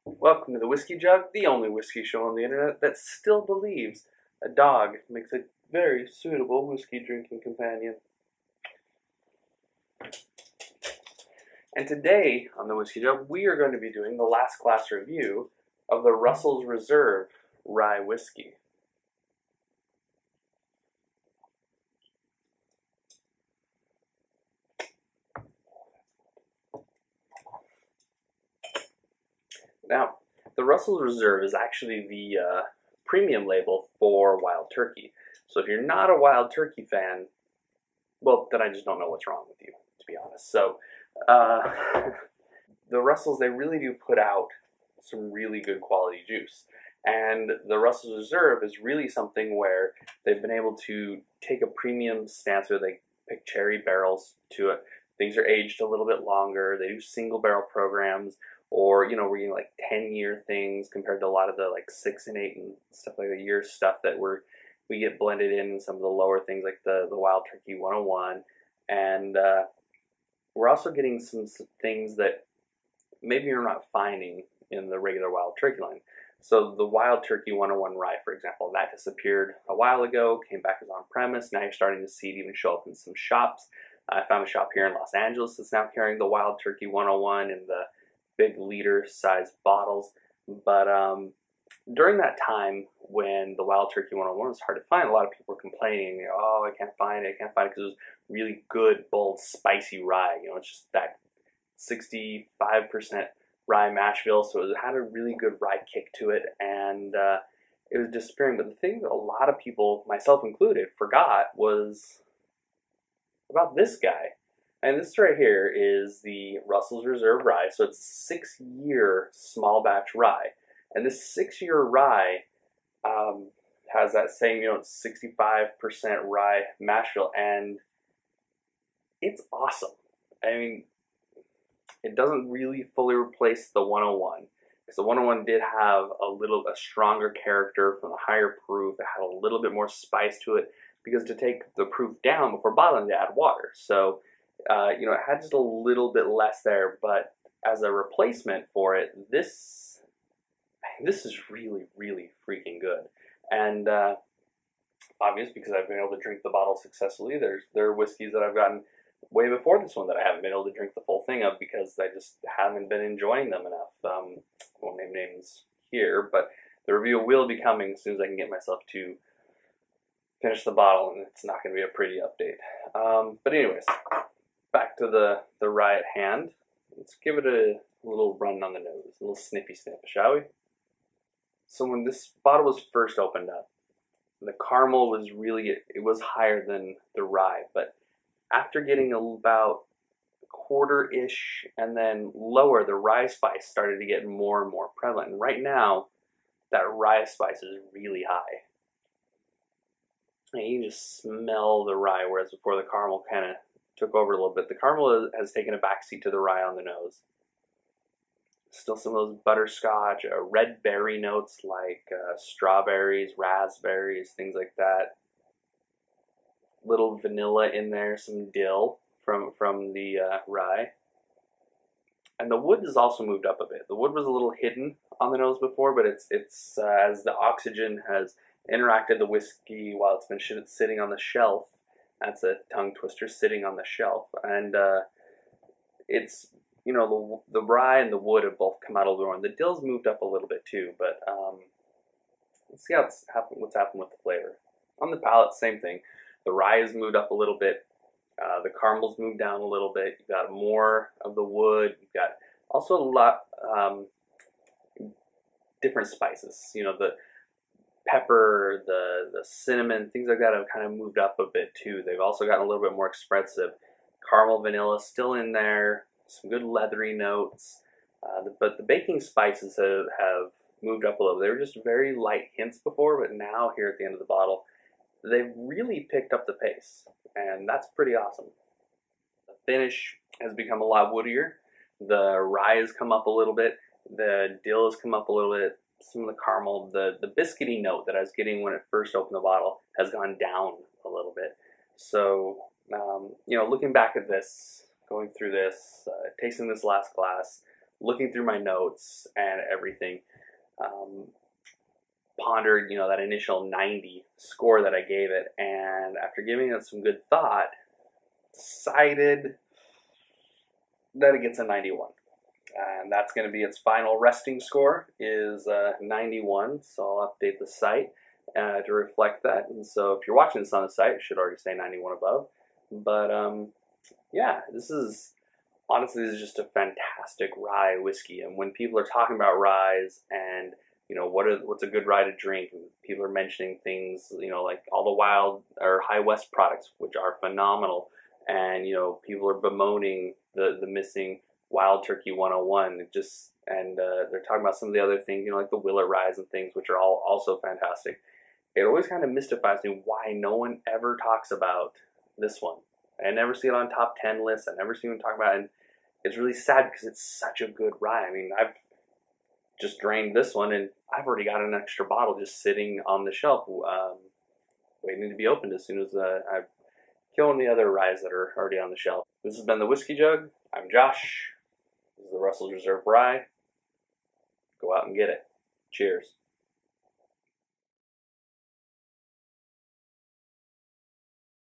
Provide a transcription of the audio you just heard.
Welcome to the Whiskey Jug, the only whiskey show on the internet that still believes a dog makes a very suitable whiskey drinking companion. And today on the Whiskey Jug, we are going to be doing the last class review of the Russell's Reserve Rye Whiskey. Now, the Russell's Reserve is actually the premium label for Wild Turkey. So if you're not a Wild Turkey fan, well, then I just don't know what's wrong with you, to be honest. So, the Russells, they really do put out some really good quality juice. And the Russell's Reserve is really something where they've been able to take a premium stance where they pick cherry barrels to it. Things are aged a little bit longer. They do single barrel programs, or we're getting like 10-year things compared to a lot of the like 6 and 8 and stuff like the year stuff that we get blended in some of the lower things like the Wild Turkey 101. And we're also getting some things that maybe you're not finding in the regular Wild Turkey line. So the Wild Turkey 101 rye, for example, that disappeared a while ago, came back as on premise. Now you're starting to see it even show up in some shops. I found a shop here in Los Angeles that's now carrying the Wild Turkey 101 in the big liter size bottles. But during that time when the Wild Turkey 101 was hard to find, a lot of people were complaining, oh, I can't find it, because it was really good, bold, spicy rye. It's just that 65% rye mash bill, so it had a really good rye kick to it, and it was disappearing. But the thing that a lot of people, myself included, forgot was about this guy. And this right here is the Russell's Reserve Rye. So it's a 6-year small batch rye. And this 6-year rye has that same, it's 65% rye mash bill, and it's awesome. I mean, it doesn't really fully replace the 101, because the 101 did have a stronger character from the higher proof. It had a little bit more spice to it, because to take the proof down before bottling, they add water. So, it had just a little bit less there, but as a replacement for it, this is really, really freaking good. And obvious, because I've been able to drink the bottle successfully. There are whiskeys that I've gotten way before this one that I haven't been able to drink the full thing of, because I just haven't been enjoying them enough. Won't name names here, but the review will be coming as soon as I can get myself to finish the bottle, and it's not going to be a pretty update. But anyways, back to the rye at hand. Let's give it a little run on the nose, a little sniffy sniff, shall we? So when this bottle was first opened up, the caramel was it was higher than the rye, but after getting about a quarter-ish and then lower, the rye spice started to get more and more prevalent. And right now, that rye spice is really high. And you can just smell the rye, whereas before the caramel kind of took over a little bit. The caramel has taken a backseat to the rye on the nose. Still some of those butterscotch, red berry notes like strawberries, raspberries, things like that. Little vanilla in there, some dill from the rye. And the wood has also moved up a bit. The wood was a little hidden on the nose before, but it's as the oxygen has interacted the whiskey while it's been sitting on the shelf. That's a tongue twister, sitting on the shelf. And it's, the rye and the wood have both come out a little more. And the dill's moved up a little bit too, but let's see what's happened with the flavor. On the palate, same thing. The rye has moved up a little bit. The caramel's moved down a little bit. You've got more of the wood. You've got also a lot different spices. The pepper, the cinnamon, things like that have kind of moved up a bit too. They've also gotten a little bit more expressive. Caramel, vanilla still in there. Some good leathery notes. But the baking spices have moved up a little. They were just very light hints before, but now here at the end of the bottle, they've really picked up the pace, and that's pretty awesome. The finish has become a lot woodier. The rye has come up a little bit. The dill has come up a little bit. Some of the caramel, the biscuity note that I was getting when it first opened the bottle has gone down a little bit. So, looking back at this, going through this, tasting this last glass, looking through my notes and everything, pondered, that initial 90 score that I gave it, and after giving it some good thought, decided that it gets a 91. And that's going to be its final resting score, is 91, so I'll update the site to reflect that. And so if you're watching this on the site, it should already say 91 above. But yeah, this is just a fantastic rye whiskey. And when people are talking about ryes and what's a good rye to drink, and people are mentioning things like all the Wild or High West products, which are phenomenal, and people are bemoaning the missing Wild Turkey 101, and they're talking about some of the other things, like the Willet ryes and things, which are all also fantastic. It always kind of mystifies me why no one ever talks about this one. I never see it on top 10 lists. I never see anyone talk about it, and it's really sad because it's such a good rye. I mean, I've just drained this one, and I've already got an extra bottle just sitting on the shelf, waiting to be opened as soon as I've killed the other ryes that are already on the shelf. This has been the Whiskey Jug. I'm Josh. This is the Russell's Reserve Rye. Go out and get it. Cheers.